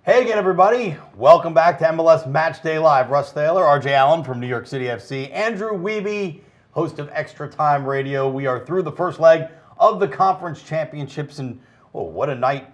Hey again, everybody. Welcome back to MLS Matchday Live. Russ Thaler, RJ Allen from New York City FC, Andrew Wiebe, host of Extra Time Radio. We are through the first leg of the conference championships, and what a night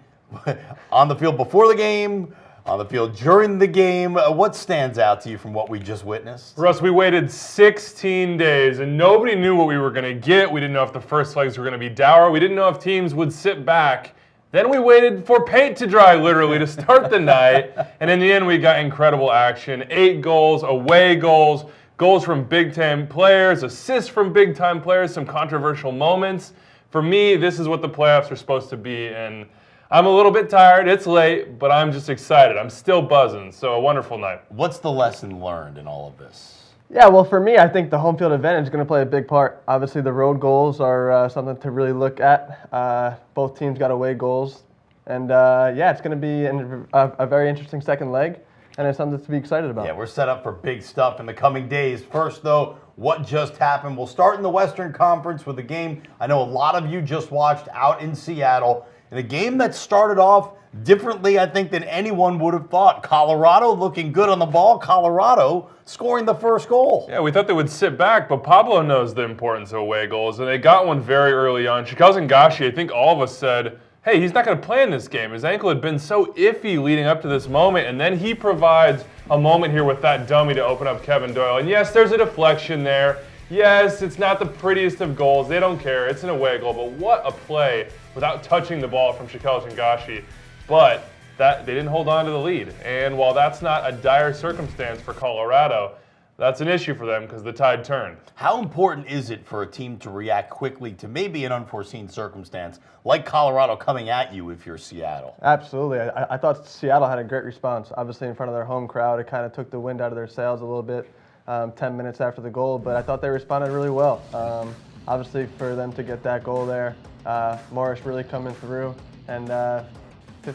on the field before the game, on the field during the game. What stands out to you from what we just witnessed? Russ, we waited 16 days, and nobody knew what we were going to get. We didn't know if the first legs were going to be dour. We didn't know if teams would sit back. Then we waited for paint to dry, literally, to start the night. And in the end, we got incredible action. 8 goals, away goals, goals from big-time players, assists from big-time players, some controversial moments. For me, this is what the playoffs are supposed to be, and I'm a little bit tired. It's late, but I'm just excited. I'm still buzzing, so a wonderful night. What's the lesson learned in all of this? Yeah, well, for me, I think the home field advantage is going to play a big part. Obviously, the road goals are something to really look at. Both teams got away goals. And, it's going to be a very interesting second leg, and it's something to be excited about. Yeah, we're set up for big stuff in the coming days. First, though, what just happened? We'll start in the Western Conference with a game I know a lot of you just watched out in Seattle. In a game that started off differently, I think, than anyone would have thought. Colorado looking good on the ball. Colorado scoring the first goal. Yeah, we thought they would sit back, but Pablo knows the importance of away goals, and they got one very early on. Ngashi, I think all of us said, hey, he's not going to play in this game. His ankle had been so iffy leading up to this moment, and then he provides a moment here with that dummy to open up Kevin Doyle. And yes, there's a deflection there. Yes, it's not the prettiest of goals. They don't care. It's an away goal, but what a play without touching the ball from Ngashi. But they didn't hold on to the lead. And while that's not a dire circumstance for Colorado, that's an issue for them because the tide turned. How important is it for a team to react quickly to maybe an unforeseen circumstance like Colorado coming at you if you're Seattle? Absolutely. I thought Seattle had a great response. Obviously, in front of their home crowd, it kind of took the wind out of their sails a little bit 10 minutes after the goal, but I thought they responded really well. Obviously, for them to get that goal there, Morris really coming through and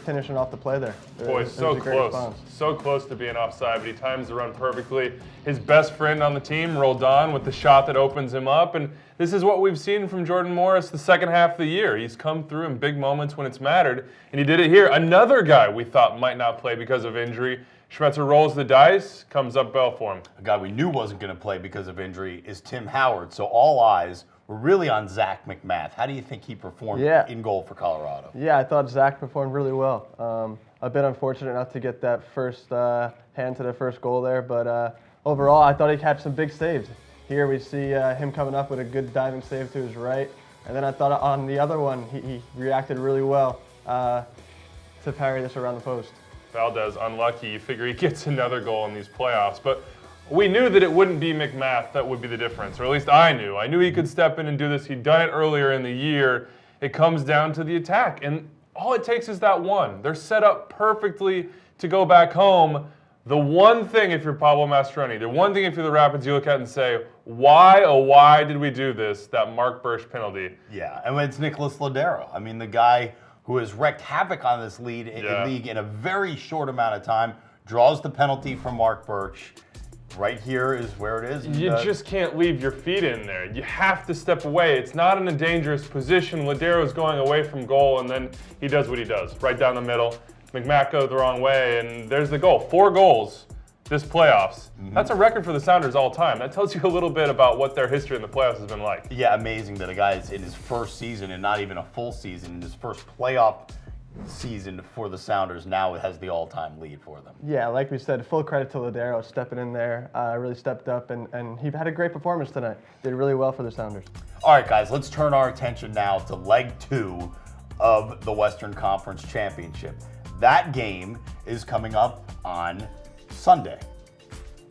finishing off the play there. Boy, so close. So close to being offside, but he times the run perfectly. His best friend on the team rolled on with the shot that opens him up, and this is what we've seen from Jordan Morris the second half of the year. He's come through in big moments when it's mattered, and he did it here. Another guy we thought might not play because of injury. Schmetzer rolls the dice, comes up bell for him. A guy we knew wasn't going to play because of injury is Tim Howard, so all eyes were really on Zach McMath. How do you think he performed in goal for Colorado? Yeah, I thought Zach performed really well. A bit unfortunate not to get that first hand to the first goal there, but overall, I thought he had some big saves. Here we see him coming up with a good diving save to his right, and then I thought on the other one, he reacted really well to parry this around the post. Valdez, unlucky. You figure he gets another goal in these playoffs, but we knew that it wouldn't be McMath that would be the difference, or at least I knew. I knew he could step in and do this. He'd done it earlier in the year. It comes down to the attack, and all it takes is that one. They're set up perfectly to go back home. The one thing, if you're Pablo Mastroeni, the one thing if you're the Rapids, you look at and say, why, oh why did we do this, that Mark Burch penalty? Yeah, and it's Nicholas Lodeiro. I mean, the guy who has wreaked havoc on this league in a very short amount of time, draws the penalty from Mark Burch. Right here is where it is. You just can't leave your feet in there. You have to step away. It's not in a dangerous position. Lodeiro's going away from goal, and then he does what he does, right down the middle. McMath goes the wrong way, and there's the goal. 4 goals this playoffs. That's a record for the Sounders all time. That tells you a little bit about what their history in the playoffs has been like. Yeah, amazing that a guy is in his first season and not even a full season, in his first playoff season for the Sounders, now has the all-time lead for them. Yeah, like we said, full credit to Lodeiro stepping in there, really stepped up, and he had a great performance tonight. Did really well for the Sounders. All right, guys, let's turn our attention now to leg 2 of the Western Conference Championship. That game is coming up on Sunday,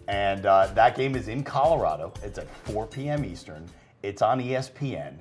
and that game is in Colorado. It's at 4 p.m. Eastern. It's on ESPN.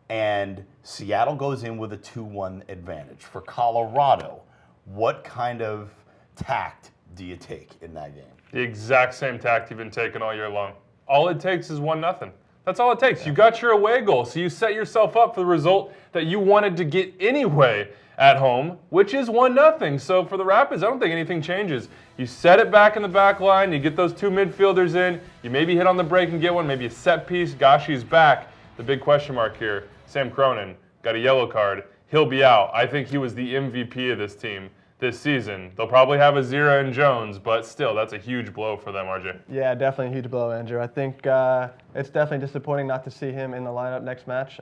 And Seattle goes in with a 2-1 advantage. For Colorado, what kind of tact do you take in that game? The exact same tact you've been taking all year long. All it takes is 1-0. That's all it takes. Yeah. You got your away goal, so you set yourself up for the result that you wanted to get anyway at home, which is 1-0. So for the Rapids, I don't think anything changes. You set it back in the back line, you get those 2 midfielders in, you maybe hit on the break and get one, maybe a set piece, Gashi's back. The big question mark here, Sam Cronin got a yellow card. He'll be out. I think he was the MVP of this team this season. They'll probably have a Zira and Jones, but still, that's a huge blow for them, RJ. Yeah, definitely a huge blow, Andrew. I think it's definitely disappointing not to see him in the lineup next match.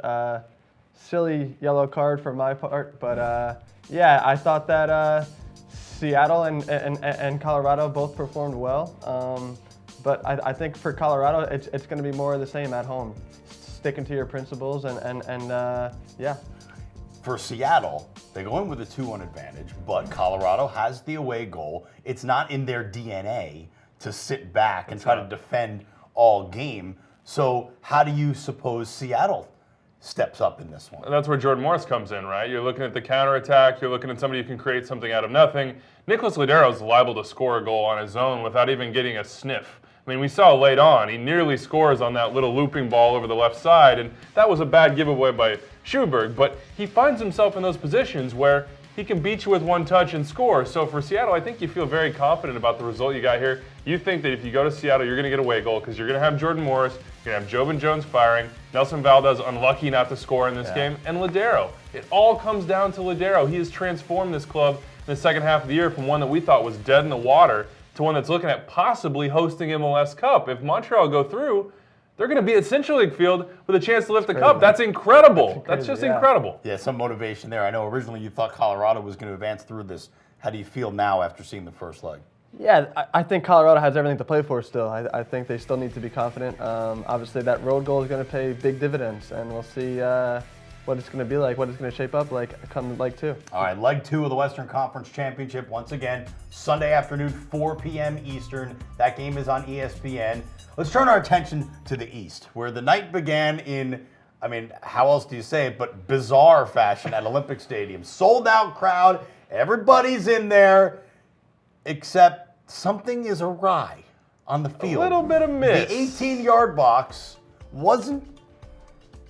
Silly yellow card for my part, but yeah, I thought that Seattle and Colorado both performed well. But I think for Colorado, it's going to be more of the same at home. Sticking to your principles and yeah. For Seattle, they go in with a 2-1 advantage, but Colorado has the away goal. It's not in their DNA to sit back and try to defend all game. So how do you suppose Seattle steps up in this one? And that's where Jordan Morris comes in, right? You're looking at the counterattack. You're looking at somebody who can create something out of nothing. Nicholas Lodeiro is liable to score a goal on his own without even getting a sniff. I mean, we saw late on, he nearly scores on that little looping ball over the left side, and that was a bad giveaway by Schuberg, but he finds himself in those positions where he can beat you with one touch and score. So for Seattle, I think you feel very confident about the result you got here. You think that if you go to Seattle, you're going to get a away goal because you're going to have Jordan Morris, you're going to have Jovan Jones firing, Nelson Valdez unlucky not to score in this game, and Lodeiro. It all comes down to Lodeiro. He has transformed this club in the second half of the year from one that we thought was dead in the water to one that's looking at possibly hosting MLS Cup. If Montreal go through, they're going to be at Central League Field with a chance to lift the cup. That's incredible. That's just incredible. Yeah, some motivation there. I know originally you thought Colorado was going to advance through this. How do you feel now after seeing the first leg? Yeah, I think Colorado has everything to play for still. I think they still need to be confident. Obviously, that road goal is going to pay big dividends, and we'll see what it's going to be like, what it's going to shape up like come leg 2. All right, leg 2 of the Western Conference Championship. Once again, Sunday afternoon, 4 p.m. Eastern. That game is on ESPN. Let's turn our attention to the East, where the night began in, I mean, how else do you say it, but bizarre fashion at Olympic Stadium. Sold out crowd, everybody's in there, except something is awry on the field. A little bit of miss. The 18-yard box wasn't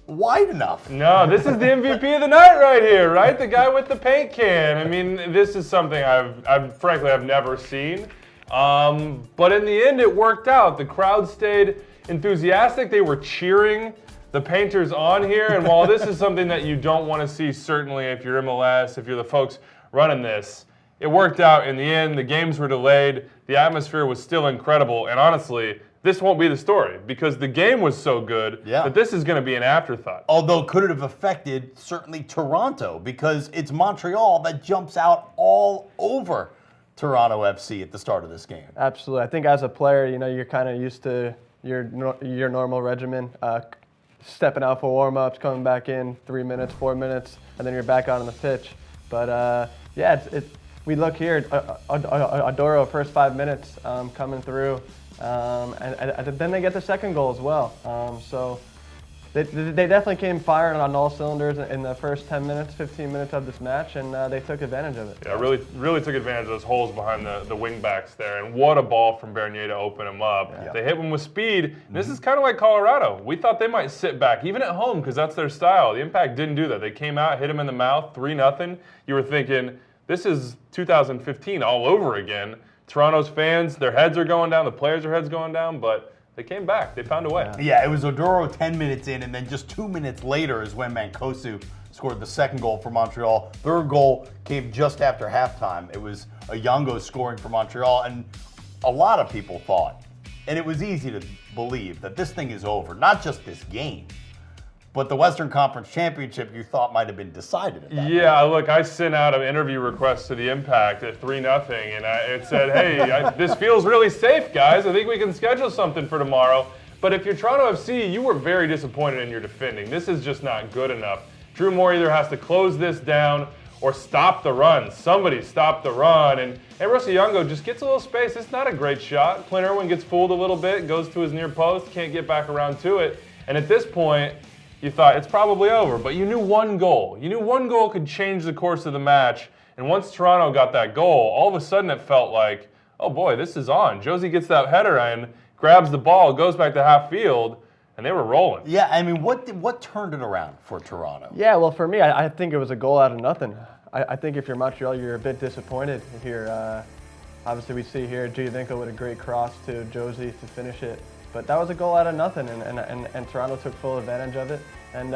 wide enough. No, this is the MVP of the night right here, right? The guy with the paint can. I mean, this is something I've frankly never seen. But in the end, it worked out. The crowd stayed enthusiastic. They were cheering the painters on here. And while this is something that you don't want to see, certainly if you're MLS, if you're the folks running this, it worked out in the end. The games were delayed. The atmosphere was still incredible. And honestly, this won't be the story because the game was so good that this is going to be an afterthought. Although could it have affected certainly Toronto because it's Montreal that jumps out all over Toronto FC at the start of this game. Absolutely. I think as a player, you know, you're kind of used to your normal regimen, stepping out for warm-ups, coming back in 3 minutes, 4 minutes, and then you're back out on the pitch. But yeah, we look here, Adoro first 5 minutes coming through. And then they get the second goal as well. So they definitely came firing on all cylinders in the first 10 minutes, 15 minutes of this match, and they took advantage of it. Yeah, really took advantage of those holes behind the wing backs there. And what a ball from Bernier to open him up. Yeah. They hit him with speed. And this is kind of like Colorado. We thought they might sit back, even at home, because that's their style. The Impact didn't do that. They came out, hit him in the mouth, 3-0. You were thinking, this is 2015 all over again. Toronto's fans, their heads are going down, the players' heads going down, but they came back. They found a way. Yeah, it was Oduro 10 minutes in, and then just 2 minutes later is when Mancosu scored the second goal for Montreal. Third goal came just after halftime. It was Oyongo scoring for Montreal, and a lot of people thought, and it was easy to believe, that this thing is over. Not just this game, but the Western Conference Championship you thought might have been decided at that point. Look, I sent out an interview request to the Impact at 3-0, and it said, hey, this feels really safe, guys. I think we can schedule something for tomorrow. But if you're Toronto FC, you were very disappointed in your defending. This is just not good enough. Drew Moore either has to close this down or stop the run. Somebody stop the run. And Russ Oyongo just gets a little space. It's not a great shot. Clint Irwin gets fooled a little bit, goes to his near post, can't get back around to it. And at this point, you thought it's probably over, but you knew one goal. You knew one goal could change the course of the match. And once Toronto got that goal, all of a sudden it felt like, oh boy, this is on. Josie gets that header in, grabs the ball, goes back to half field, and they were rolling. Yeah, I mean, what turned it around for Toronto? Yeah, well, for me, I think it was a goal out of nothing. I think if you're Montreal, you're a bit disappointed here. Obviously, we see here Giovinco with a great cross to Josie to finish it. But that was a goal out of nothing, and Toronto took full advantage of it, and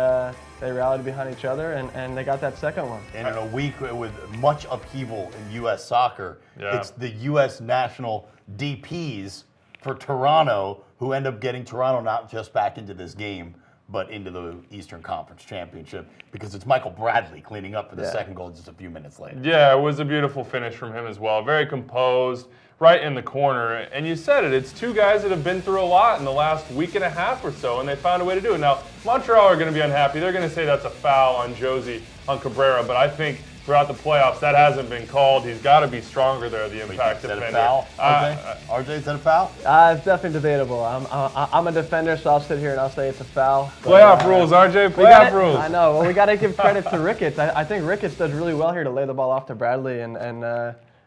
they rallied behind each other, and they got that second one. And in a week with much upheaval in U.S. soccer, Yeah. it's the U.S. national DPs for Toronto who end up getting Toronto not just back into this game, but into the Eastern Conference Championship, because it's Michael Bradley cleaning up for the second goal just a few minutes later. Yeah, it was a beautiful finish from him as well. Very composed, right in the corner. And you said it, it's two guys that have been through a lot in the last week and a half or so, and they found a way to do it. Now, Montreal are going to be unhappy. They're going to say that's a foul on Josie, on Cabrera, but I think throughout the playoffs, that hasn't been called. He's got to be stronger there, the impact defender. Is that a foul, RJ? RJ, is that a foul? It's definitely debatable. I'm a defender, so I'll sit here and I'll say it's a foul. But, Playoff rules, RJ, playoff rules. I know. Well, we got to give credit to Ricketts. I think Ricketts does really well here to lay the ball off to Bradley, and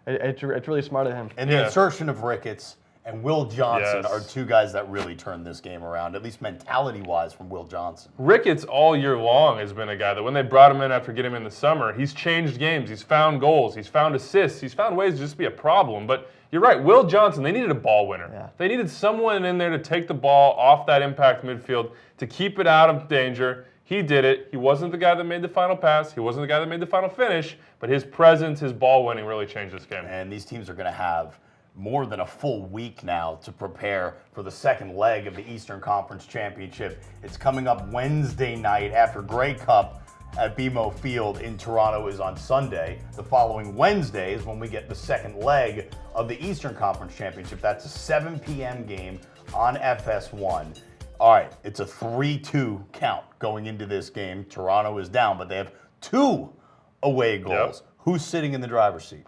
it's really smart of him. And the insertion of Ricketts and Will Johnson Yes. are two guys that really turned this game around, at least mentality-wise, from Will Johnson. Ricketts all year long has been a guy that when they brought him in after getting him in the summer, he's changed games, he's found goals, he's found assists, he's found ways to just be a problem. But you're right, Will Johnson, they needed a ball winner. Yeah. They needed someone in there to take the ball off that impact midfield, to keep it out of danger. He did it. He wasn't the guy that made the final pass. He wasn't the guy that made the final finish, but his presence, his ball winning really changed this game. And these teams are going to have more than a full week now to prepare for the second leg of the Eastern Conference Championship. It's coming up Wednesday night after Grey Cup at BMO Field in Toronto is on Sunday. The following Wednesday is when we get the second leg of the Eastern Conference Championship. That's a 7 p.m. game on FS1. All right, it's a 3-2 count going into this game. Toronto is down, but they have 2 away goals. Yep. Who's sitting in the driver's seat?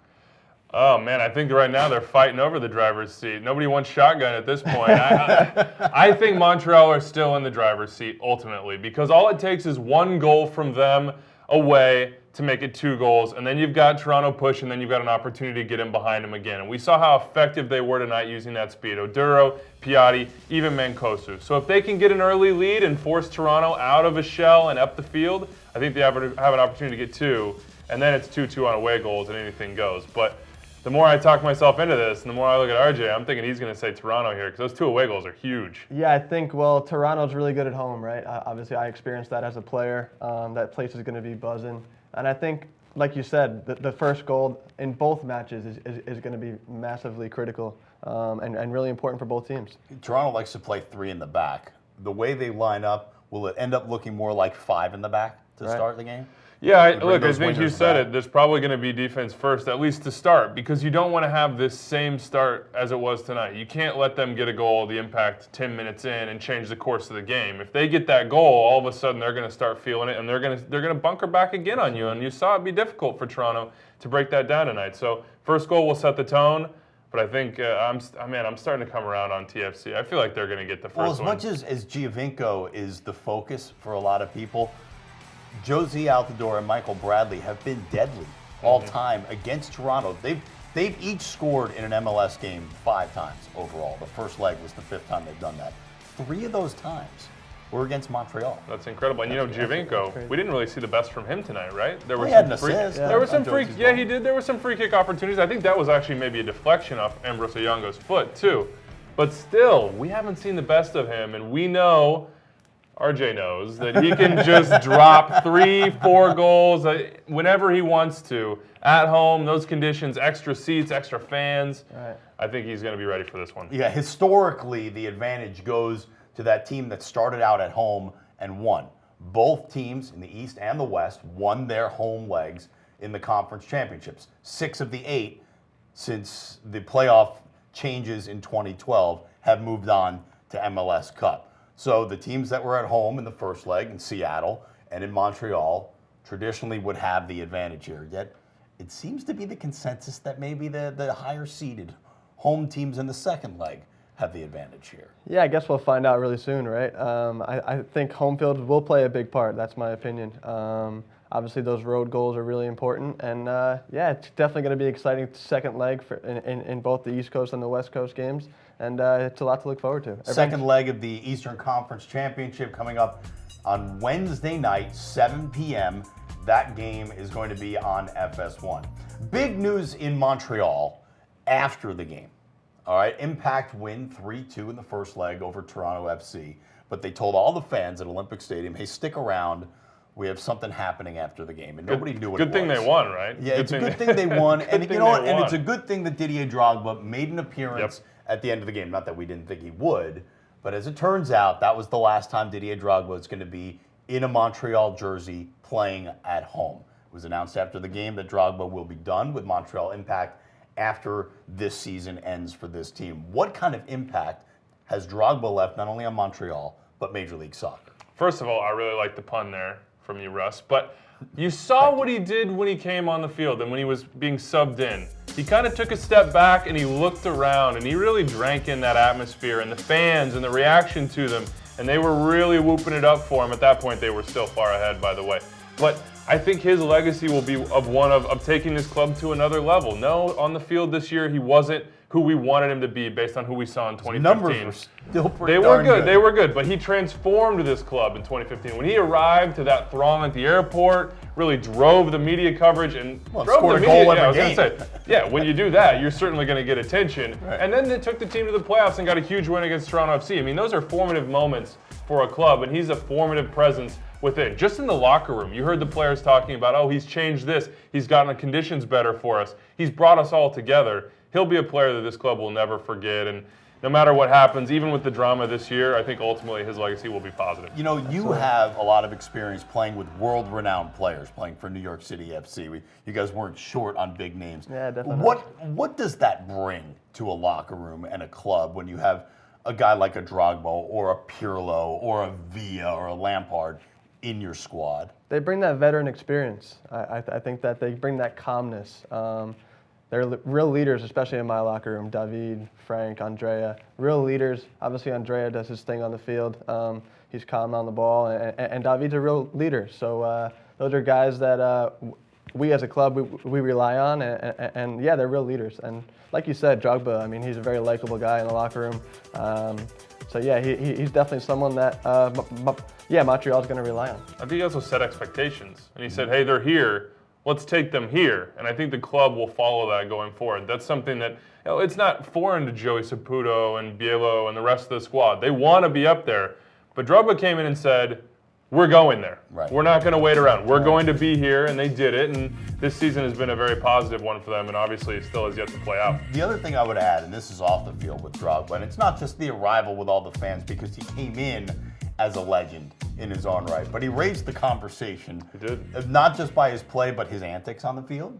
Oh, man, I think right now they're fighting over the driver's seat. Nobody wants shotgun at this point. I think Montreal are still in the driver's seat, ultimately, because all it takes is one goal from them away to make it 2 goals, and then you've got Toronto push, and then you've got an opportunity to get in behind them again. And we saw how effective they were tonight using that speed. Oduro, Piatti, even Mancosu. So if they can get an early lead and force Toronto out of a shell and up the field, I think they have an opportunity to get 2, and then it's 2-2 on away goals, and anything goes. But the more I talk myself into this, and the more I look at RJ, I'm thinking he's going to say Toronto here, because those 2 away goals are huge. Yeah, I think, well, Toronto's really good at home, right? Obviously, I experienced that as a player. That place is going to be buzzing. And I think, like you said, the first goal in both matches is going to be massively critical and really important for both teams. Toronto likes to play 3 in the back. The way they line up, will it end up looking more like 5 in the back to start the game? Yeah, I bring those think you wingers said back. it. There's probably going to be defense first, at least to start, because you don't want to have this same start as it was tonight. You can't let them get a goal, the impact 10 minutes in, and change the course of the game. If they get that goal, all of a sudden they're going to start feeling it, and they're going to bunker back again on you. And you saw it be difficult for Toronto to break that down tonight. So first goal will set the tone. But I think I'm starting to come around on TFC. I feel like they're going to get the first one. Well, as much as Giovinco is the focus for a lot of people, Josie Altidore and Michael Bradley have been deadly all time against Toronto. They've each scored in an MLS game 5 times overall. The first leg was the 5th time they've done that. 3 of those times were against Montreal. That's incredible. And Giovinco, we didn't really see the best from him tonight, right? There He had an assist. There were some free. Josie's Yeah, goal. he did. There were some free kick opportunities. I think that was actually maybe a deflection off Ambrose Oyongo's foot too. But still, we haven't seen the best of him, and we know, RJ knows, that he can just drop 3-4 goals whenever he wants to. At home, those conditions, extra seats, extra fans. Right. I think he's going to be ready for this one. Yeah, historically, the advantage goes to that team that started out at home and won. Both teams in the East and the West won their home legs in the conference championships. 6 of the 8 since the playoff changes in 2012 have moved on to MLS Cup. So the teams that were at home in the first leg in Seattle and in Montreal traditionally would have the advantage here. Yet it seems to be the consensus that maybe the higher seeded home teams in the second leg have the advantage here. Yeah, I guess we'll find out really soon, right? I think home field will play a big part. That's my opinion. Obviously, those road goals are really important, and yeah, it's definitely going to be an exciting second leg in both the East Coast and the West Coast games, and it's a lot to look forward to. Second leg of the Eastern Conference Championship coming up on Wednesday night, 7 p.m. That game is going to be on FS1. Big news in Montreal after the game. All right, Impact win 3-2 in the first leg over Toronto FC. But they told all the fans at Olympic Stadium, hey, stick around. We have something happening after the game. And nobody knew what it was. Good thing they won, right? Yeah, it's a good thing they won. And you know what? And it's a good thing that Didier Drogba made an appearance at the end of the game. Not that we didn't think he would. But as it turns out, that was the last time Didier Drogba was going to be in a Montreal jersey playing at home. It was announced after the game that Drogba will be done with Montreal Impact after this season ends for this team. What kind of impact has Drogba left not only on Montreal, but Major League Soccer? First of all, I really like the pun there from you, Russ. But you saw what he did when he came on the field and when he was being subbed in. He kind of took a step back and he looked around and he really drank in that atmosphere and the fans and the reaction to them. And they were really whooping it up for him. At that point, they were still far ahead, by the way. But I think his legacy will be of taking this club to another level. No, on the field this year, he wasn't who we wanted him to be based on who we saw in 2015. Numbers were still pretty They were good. They were good, but he transformed this club in 2015. When he arrived to that throng at the airport, really drove the media coverage and scored a goal every game. When you do that, you're certainly going to get attention. Right. And then they took the team to the playoffs and got a huge win against Toronto FC. I mean, those are formative moments for a club, and he's a formative presence within. Just in the locker room, you heard the players talking about, oh, he's changed this. He's gotten the conditions better for us. He's brought us all together. He'll be a player that this club will never forget. And no matter what happens, even with the drama this year, I think ultimately his legacy will be positive. You know, you have a lot of experience playing with world-renowned players, playing for New York City FC. You guys weren't short on big names. Yeah, definitely. What does that bring to a locker room and a club when you have a guy like a Drogba or a Pirlo or a Villa or a Lampard in your squad? They bring that veteran experience. I think that they bring that calmness. They're real leaders, especially in my locker room. David, Frank, Andrea, real leaders. Obviously, Andrea does his thing on the field. He's calm on the ball, and David's a real leader. So those are guys that we as a club, we rely on, and yeah, they're real leaders. And like you said, Drogba, I mean, he's a very likable guy in the locker room. So yeah, he's definitely someone that, Montreal's going to rely on. I think he also set expectations, and he said, hey, they're here. Let's take them here. And I think the club will follow that going forward. That's something that, it's not foreign to Joey Saputo and Bielo and the rest of the squad. They want to be up there. But Drogba came in and said, we're going there. Right. We're not going to wait around. We're going to be here, and they did it. And this season has been a very positive one for them, and obviously it still has yet to play out. The other thing I would add, and this is off the field with Drogba, and it's not just the arrival with all the fans because he came in as a legend in his own right, but he raised the conversation. He did. Not just by his play, but his antics on the field,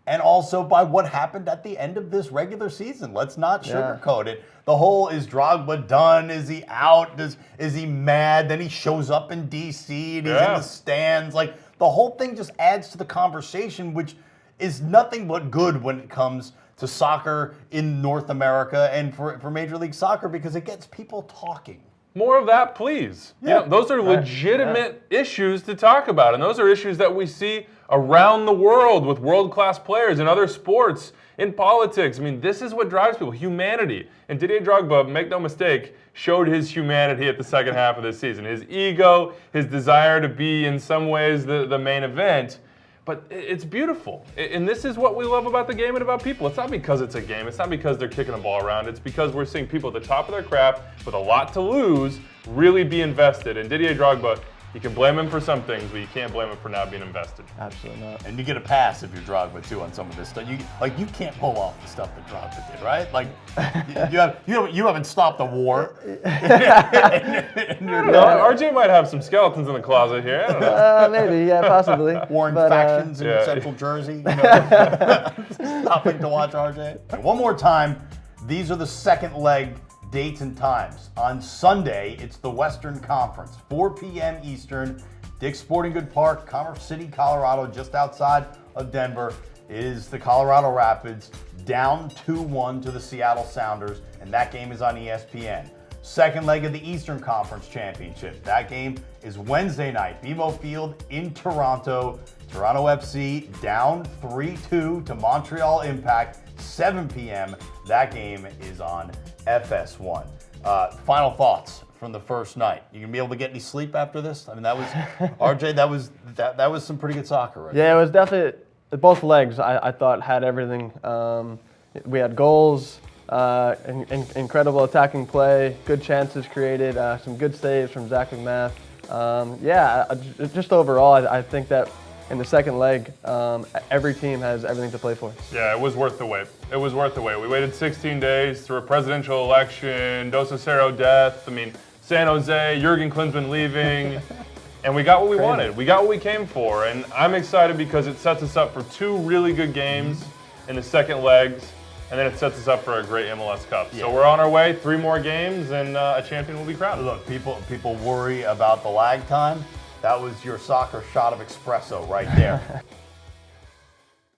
and also by what happened at the end of this regular season. Let's not sugarcoat it. The whole, is Drogba done? Is he out? Is he mad? Then he shows up in D.C. and he's in the stands. Like, the whole thing just adds to the conversation, which is nothing but good when it comes to soccer in North America and for Major League Soccer, because it gets people talking. More of that, please. Yeah, those are legitimate issues to talk about, and those are issues that we see around the world with world-class players in other sports, in politics. I mean, this is what drives people, humanity. And Didier Drogba, make no mistake, showed his humanity at the second half of this season. His ego, his desire to be, in some ways, the main event. But it's beautiful. And this is what we love about the game and about people. It's not because it's a game. It's not because they're kicking a ball around. It's because we're seeing people at the top of their craft with a lot to lose really be invested. And Didier Drogba, you can blame him for some things, but you can't blame him for not being invested. Absolutely not. And you get a pass if you're Drogba too on some of this stuff. You can't pull off the stuff that Drogba did, right? Like you haven't stopped the war. RJ might have some skeletons in the closet here. I don't know. Maybe, yeah, possibly. Warring factions in Central Jersey. Stopping to watch RJ. And one more time, these are the second leg dates and times. On Sunday, it's the Western Conference, 4 p.m. Eastern, Dick's Sporting Goods Park, Commerce City, Colorado, just outside of Denver. It is the Colorado Rapids down 2-1 to the Seattle Sounders, and that game is on ESPN. Second leg of the Eastern Conference Championship. That game is Wednesday night, BMO Field in Toronto. Toronto FC down 3-2 to Montreal Impact, 7 p.m. That game is on FS1. Final thoughts from the first night. You gonna be able to get any sleep after this? I mean, that was RJ. That was some pretty good soccer, right? Yeah, it was definitely both legs. I thought had everything. We had goals. Incredible attacking play, good chances created, some good saves from Zach McMath. Just overall, I think that in the second leg, every team has everything to play for. Yeah, it was worth the wait. It was worth the wait. We waited 16 days through a presidential election, Dos Acero death. I mean, San Jose, Jurgen Klinsmann leaving, and we got what we wanted. We got what we came for, and I'm excited because it sets us up for 2 really good games in the second legs, and then it sets us up for a great MLS Cup. Yeah. So we're on our way, 3 more games, and a champion will be crowned. Look, people worry about the lag time. That was your soccer shot of espresso right there.